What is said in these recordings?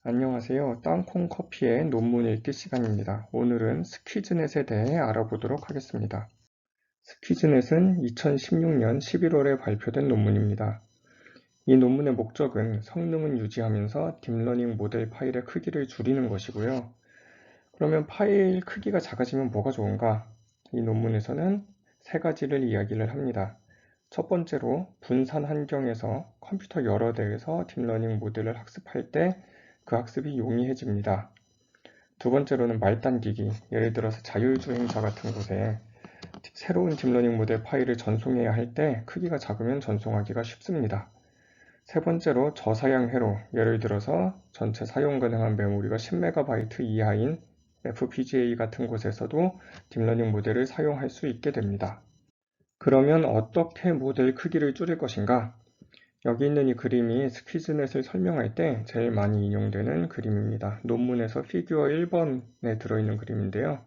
안녕하세요. 땅콩 커피의 논문 읽기 시간입니다. 오늘은 스퀴즈넷에 대해 알아보도록 하겠습니다. 스퀴즈넷은 2016년 11월에 발표된 논문입니다. 이 논문의 목적은 성능은 유지하면서 딥러닝 모델 파일의 크기를 줄이는 것이고요. 그러면 파일 크기가 작아지면 뭐가 좋은가? 이 논문에서는 세 가지를 이야기를 합니다. 첫 번째로 분산 환경에서 컴퓨터 여러 대에서 딥러닝 모델을 학습할 때 그 학습이 용이해집니다. 두 번째로는 말단기기, 예를 들어서 자율주행차 같은 곳에 새로운 딥러닝 모델 파일을 전송해야 할 때 크기가 작으면 전송하기가 쉽습니다. 세 번째로 저사양 회로, 예를 들어서 전체 사용 가능한 메모리가 10MB 이하인 FPGA 같은 곳에서도 딥러닝 모델을 사용할 수 있게 됩니다. 그러면 어떻게 모델 크기를 줄일 것인가? 여기 있는 이 그림이 스퀴즈넷을 설명할 때 제일 많이 인용되는 그림입니다. 논문에서 피규어 1번에 들어있는 그림인데요.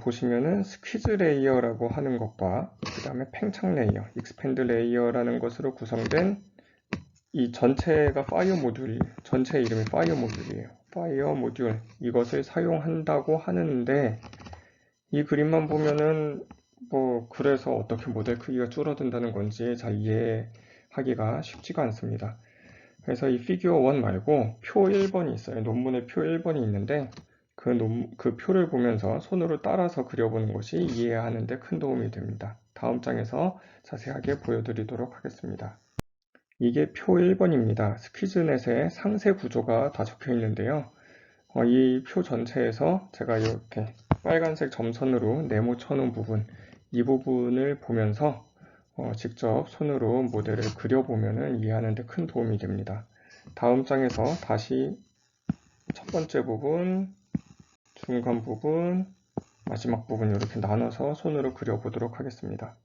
보시면은 스퀴즈 레이어라고 하는 것과 그 다음에 팽창 레이어, 익스펜드 레이어라는 것으로 구성된 이 전체가 파이어 모듈, 전체 이름이 파이어 모듈이에요. 파이어 모듈, 이것을 사용한다고 하는데 이 그림만 보면은 그래서 어떻게 모델 크기가 줄어든다는 건지 잘 이해하기가 쉽지가 않습니다. 그래서 이 피규어 1 말고 표 1번이 있어요. 논문에 표 1번이 있는데 그 표를 보면서 손으로 따라서 그려보는 것이 이해하는 데 큰 도움이 됩니다. 다음 장에서 자세하게 보여드리도록 하겠습니다. 이게 표 1번입니다. 스퀴즈넷의 상세 구조가 다 적혀 있는데요. 이 표 전체에서 제가 이렇게 빨간색 점선으로 네모 쳐놓은 부분, 이 부분을 보면서 직접 손으로 모델을 그려보면 이해하는 데 큰 도움이 됩니다. 다음 장에서 다시 첫 번째 부분, 중간 부분, 마지막 부분 이렇게 나눠서 손으로 그려보도록 하겠습니다.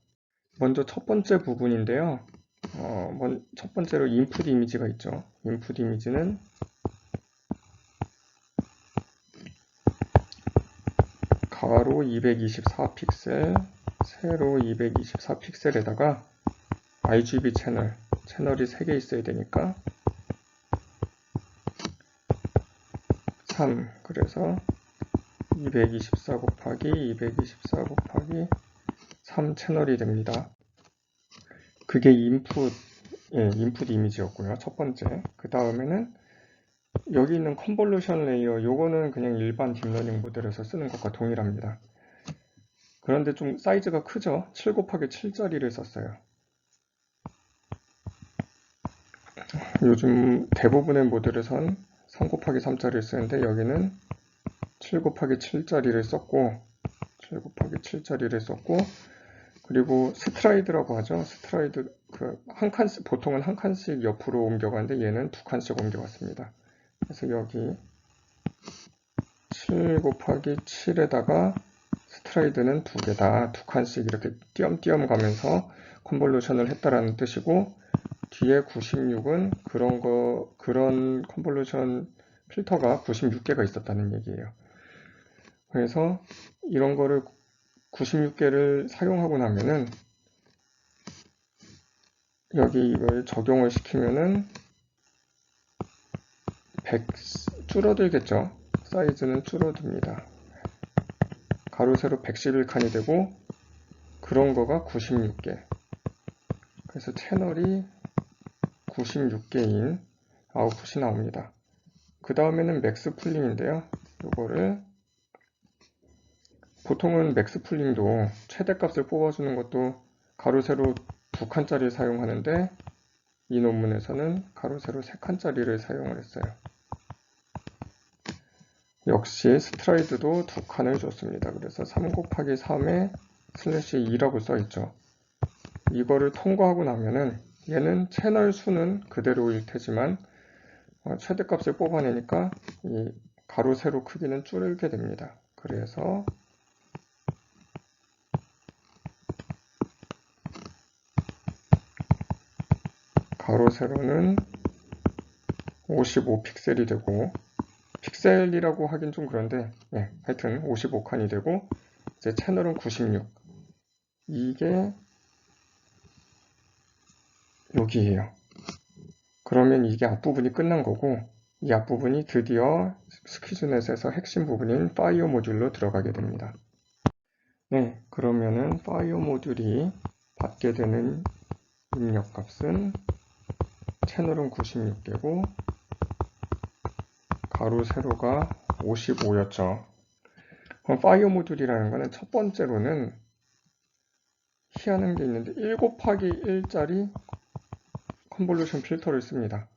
먼저 첫 번째 부분인데요. 첫 번째로 인풋 이미지가 있죠. 인풋 이미지는 가로 224픽셀, 세로 224픽셀에다가 RGB 채널이 3개 있어야 되니까 3, 그래서 224 곱하기 224 곱하기 3 채널이 됩니다. 그게 인풋 이미지였고요. 첫 번째. 그 다음에는 여기 있는 컨볼루션 레이어, 요거는 그냥 일반 딥러닝 모델에서 쓰는 것과 동일합니다. 그런데 좀 사이즈가 크죠? 7 곱하기 7짜리를 썼어요. 요즘 대부분의 모델에선 3 곱하기 3짜리를 쓰는데 여기는 7 곱하기 7짜리를 썼고 7 곱하기 7짜리를 썼고 그리고 스트라이드라고 하죠. 스트라이드 한 칸씩 보통은 한 칸씩 옆으로 옮겨가는데 얘는 두 칸씩 옮겨갔습니다. 그래서 여기 7 곱하기 7에다가 스트라이드는 두 개다. 두 칸씩 이렇게 띄엄띄엄 가면서 컨볼루션을 했다라는 뜻이고 뒤에 96은 그런 컨볼루션 필터가 96개가 있었다는 얘기예요. 그래서 이런 거를 96개를 사용하고 나면은 여기 이걸 적용을 시키면은 100 줄어들겠죠. 사이즈는 줄어듭니다. 가로 세로 111칸이 되고 그런 거가 96개. 그래서 채널이 96개인 아웃풋이 나옵니다. 그 다음에는 맥스 풀링인데요. 이거를 보통은 맥스 풀링도 최대값을 뽑아주는 것도 가로 세로 2칸짜리 사용하는데 이 논문에서는 가로 세로 3칸짜리를 사용을 했어요. 역시 스트라이드도 2칸을 줬습니다. 그래서 3 곱하기 3에 슬래시 2라고 써있죠. 이거를 통과하고 나면은 얘는 채널 수는 그대로일 테지만 최대값을 뽑아내니까 이 가로 세로 크기는 줄게 됩니다. 그래서 가로 세로는 55픽셀이 되고 픽셀이라고 하긴 좀 그런데 하여튼 55칸이 되고 이제 채널은 96. 이게 여기에요. 그러면 이게 앞부분이 끝난 거고 이 앞부분이 드디어 스퀴즈넷에서 핵심 부분인 파이어 모듈로 들어가게 됩니다. 네, 그러면은 파이어 모듈이 받게 되는 입력값은 채널은 96개고 가로 세로가 55였죠. 그럼 파이어 모듈이라는 거는 첫 번째로는 희한한 게 있는데 1 곱하기 1짜리 컨볼루션 필터를 씁니다.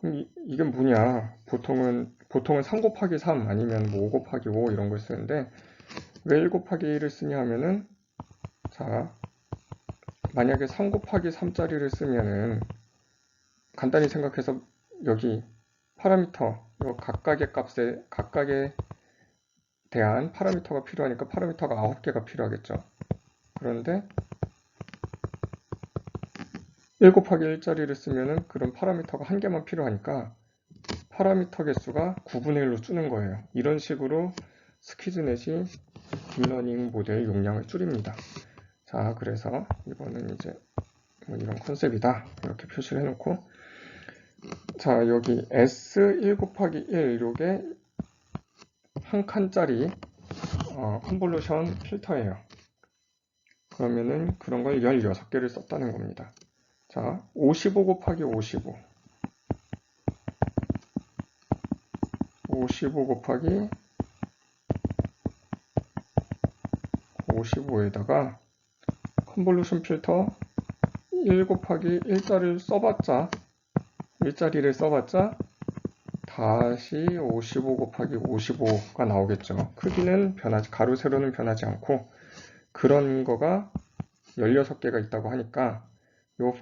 그럼 이게 뭐냐? 보통은 3 곱하기 3 아니면 뭐 5 곱하기 5 이런 걸 쓰는데 왜 1 곱하기 1을 쓰냐 하면은 자, 만약에 3 곱하기 3짜리를 쓰면은 간단히 생각해서 여기 파라미터 각각의 값에 각각에 대한 파라미터가 필요하니까 파라미터가 9개가 필요하겠죠. 그런데 1 곱하기 1짜리를 쓰면은 그런 파라미터가 1개만 필요하니까 파라미터 개수가 9분의 1로 주는 거예요. 이런 식으로 스퀴즈넷이 딥러닝 모델 용량을 줄입니다. 자, 그래서 이거는 이제 뭐 이런 컨셉이다. 이렇게 표시를 해놓고 자, 여기 S1 곱하기 1 요게 한 칸짜리 컨볼루션 필터예요. 그러면은 그런 걸 16개를 썼다는 겁니다. 자, 55 곱하기 55 55 곱하기 55에다가 컨볼루션 필터 1 곱하기 1자리를 써봤자 다시 55 곱하기 55가 나오겠죠. 크기는 변하지, 가로 세로는 변하지 않고 그런 거가 16개가 있다고 하니까 요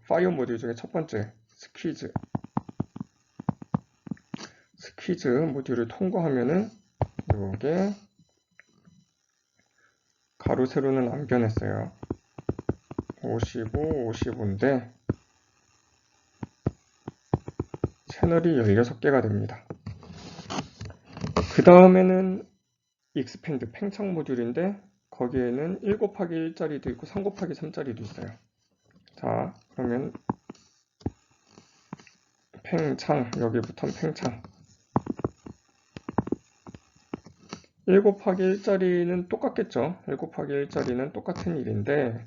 파이어 모듈 중에 첫 번째 스퀴즈 모듈을 통과하면은 요게 가로 세로는 안 변했어요. 55, 55인데 채널이 16개가 됩니다. 그 다음에는 익스펜드 팽창 모듈인데 거기에는 1 곱하기 1짜리도 있고 3 곱하기 3짜리도 있어요. 자, 그러면 팽창, 여기부터는 팽창 1 곱하기 1짜리는 똑같겠죠. 1 곱하기 1짜리는 똑같은 일인데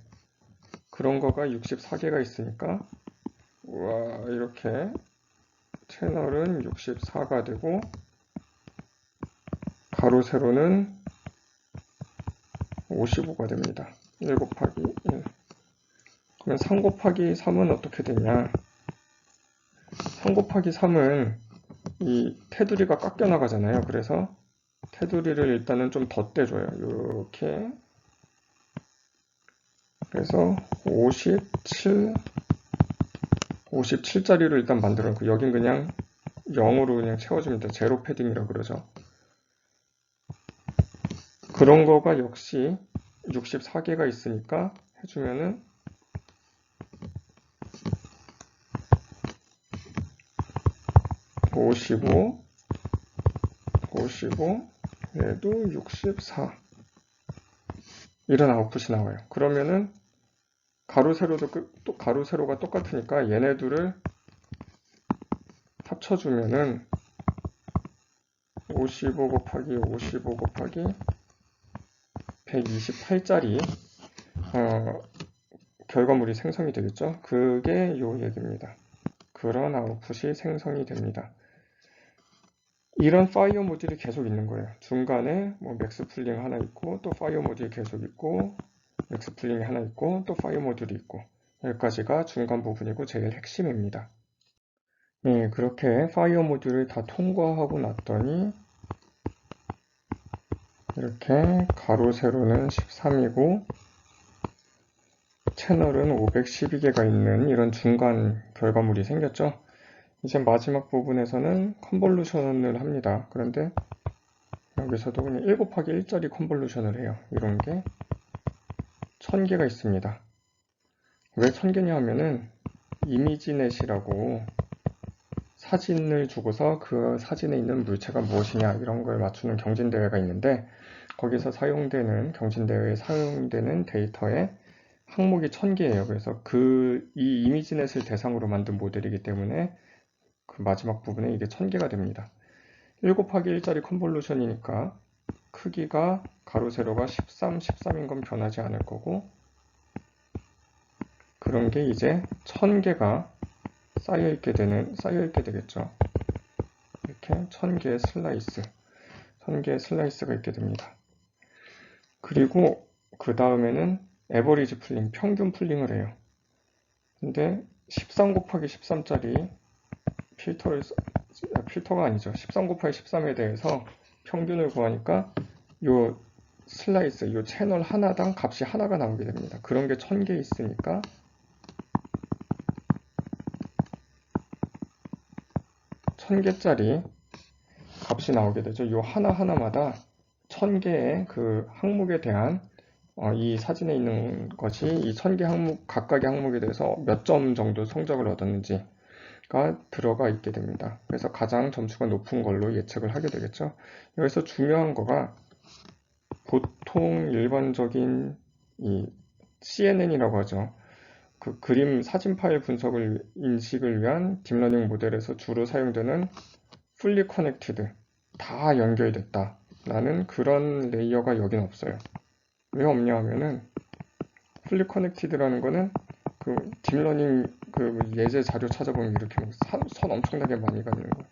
그런 거가 64개가 있으니까 우와, 이렇게 채널은 64가 되고 가로 세로는 55가 됩니다. 1 곱하기 1. 그러면 3 곱하기 3은 어떻게 되냐? 3 곱하기 3은 이 테두리가 깎여 나가잖아요. 그래서 테두리를 일단은 좀 더 떼줘요. 이렇게. 그래서 57짜리를 일단 만들어 놓고 여긴 그냥 0으로 그냥 채워주면 돼. 제로 패딩이라고 그러죠. 그런 거가 역시 64개가 있으니까 해주면은 55, 얘도 64 이런 아웃풋이 나와요. 그러면은 가로 세로가 똑같으니까 얘네들을 합쳐주면은 55 곱하기 55 곱하기 128짜리 결과물이 생성이 되겠죠. 그게 요 얘기입니다. 그런 아웃풋이 생성이 됩니다. 이런 파이어 모듈이 계속 있는 거예요. 중간에 뭐 맥스 풀링 하나 있고 또 파이어 모듈이 계속 있고 맥스 풀링이 하나 있고 또 파이어 모듈이 있고 여기까지가 중간 부분이고 제일 핵심입니다. 네, 그렇게 파이어 모듈을 다 통과하고 났더니 이렇게 가로 세로는 13이고 채널은 512개가 있는 이런 중간 결과물이 생겼죠. 이제 마지막 부분에서는 컨볼루션을 합니다. 그런데 여기서도 그냥 1 곱하기 1짜리 컨볼루션을 해요. 이런 게 1000개가 있습니다. 왜 1000개냐 하면은 이미지넷이라고 사진을 주고서 그 사진에 있는 물체가 무엇이냐 이런 걸 맞추는 경진대회가 있는데 거기서 경진대회에 사용되는 데이터의 항목이 1000개예요. 그래서 이 이미지넷을 대상으로 만든 모델이기 때문에 그 그 마지막 부분에 이게 1000개가 됩니다. 1 곱하기 1짜리 컨볼루션이니까 크기가 가로 세로가 13, 13인 건 변하지 않을 거고, 그런 게 이제 1000개가 쌓여 있게 되겠죠. 이렇게 1000개의 슬라이스가 있게 됩니다. 그리고 그 다음에는 에버리지 풀링, 평균 풀링을 해요. 근데 13 곱하기 13짜리 필터가 아니죠. 13 곱하기 13에 대해서 평균을 구하니까 요 슬라이스, 요 채널 하나당 값이 하나가 나오게 됩니다. 그런 게 1000개 있으니까 1000개짜리 값이 나오게 되죠. 요 하나하나마다 1000개의 그 항목에 대한 이 사진에 있는 것이 이 1000개 항목, 각각의 항목에 대해서 몇 점 정도 성적을 얻었는지가 들어가 있게 됩니다. 그래서 가장 점수가 높은 걸로 예측을 하게 되겠죠. 여기서 중요한 거가 보통 일반적인 이 CNN이라고 하죠. 그 그림 사진 파일 분석을 인식을 위한 딥러닝 모델에서 주로 사용되는 fully connected, 다 연결됐다 라는 그런 레이어가 여긴 없어요. 왜 없냐 하면은 fully connected라는 거는 그 딥러닝 그 예제 자료 찾아보면 이렇게 선 엄청나게 많이 가는 거예요.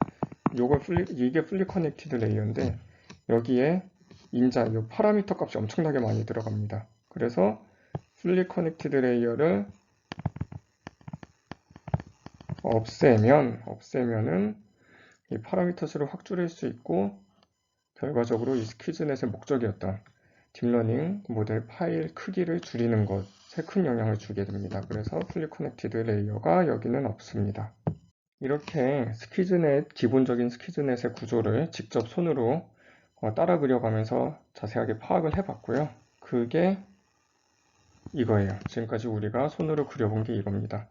이게 fully connected 레이어인데 여기에 인자, 요 파라미터 값이 엄청나게 많이 들어갑니다. 그래서 fully connected 레이어를 없애면은 이 파라미터 수를 확 줄일 수 있고, 결과적으로 이 스키즈넷의 목적이었던 딥러닝 모델 파일 크기를 줄이는 것에 큰 영향을 주게 됩니다. 그래서 fully connected 레이어가 여기는 없습니다. 이렇게 기본적인 스키즈넷의 구조를 직접 손으로 따라 그려가면서 자세하게 파악을 해봤고요. 그게 이거예요. 지금까지 우리가 손으로 그려본 게 이겁니다.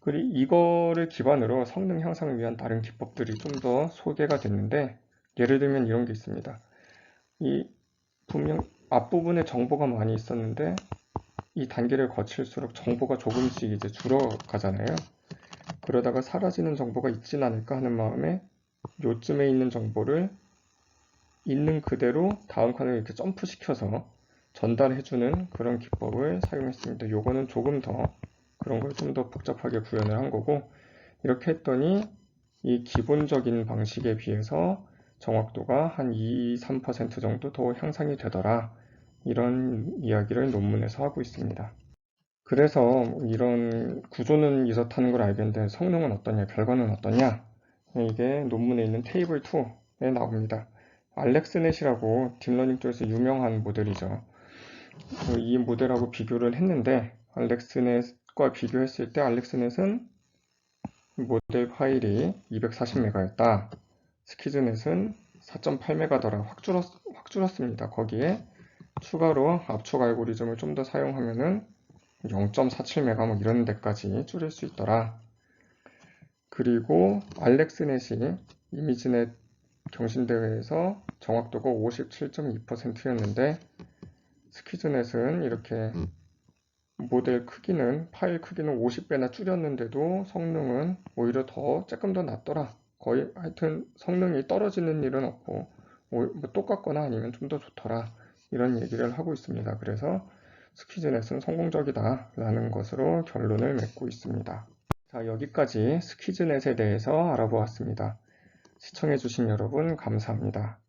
그리고 이거를 기반으로 성능 향상을 위한 다른 기법들이 좀 더 소개가 됐는데, 예를 들면 이런 게 있습니다. 분명 앞부분에 정보가 많이 있었는데 이 단계를 거칠수록 정보가 조금씩 이제 줄어가잖아요. 그러다가 사라지는 정보가 있진 않을까 하는 마음에 요쯤에 있는 정보를 있는 그대로 다음 칸을 이렇게 점프시켜서 전달해주는 그런 기법을 사용했습니다. 요거는 조금 더 그런 걸 좀 더 복잡하게 구현을 한 거고, 이렇게 했더니 이 기본적인 방식에 비해서 정확도가 한 2, 3% 정도 더 향상이 되더라. 이런 이야기를 논문에서 하고 있습니다. 그래서 이런 구조는 이렇다는 걸 알겠는데 성능은 어떠냐, 결과는 어떠냐? 이게 논문에 있는 테이블 2에 나옵니다. 알렉스넷이라고 딥러닝 쪽에서 유명한 모델이죠. 이 모델하고 비교를 했는데 알렉스넷과 비교했을 때 알렉스넷은 모델 파일이 240메가였다. 스키즈넷은 4.8메가더라. 확 줄었습니다. 거기에 추가로 압축 알고리즘을 좀 더 사용하면은 0.47메가 뭐 이런 데까지 줄일 수 있더라. 그리고 알렉스넷이 이미지넷 경신대회에서 정확도가 57.2%였는데 스키즈넷은 이렇게 모델 크기는, 파일 크기는 50배나 줄였는데도 성능은 오히려 조금 더 낮더라. 거의 하여튼 성능이 떨어지는 일은 없고 뭐 똑같거나 아니면 좀 더 좋더라. 이런 얘기를 하고 있습니다. 그래서 스키즈넷은 성공적이다 라는 것으로 결론을 맺고 있습니다. 자, 여기까지 스키즈넷에 대해서 알아보았습니다. 시청해주신 여러분 감사합니다.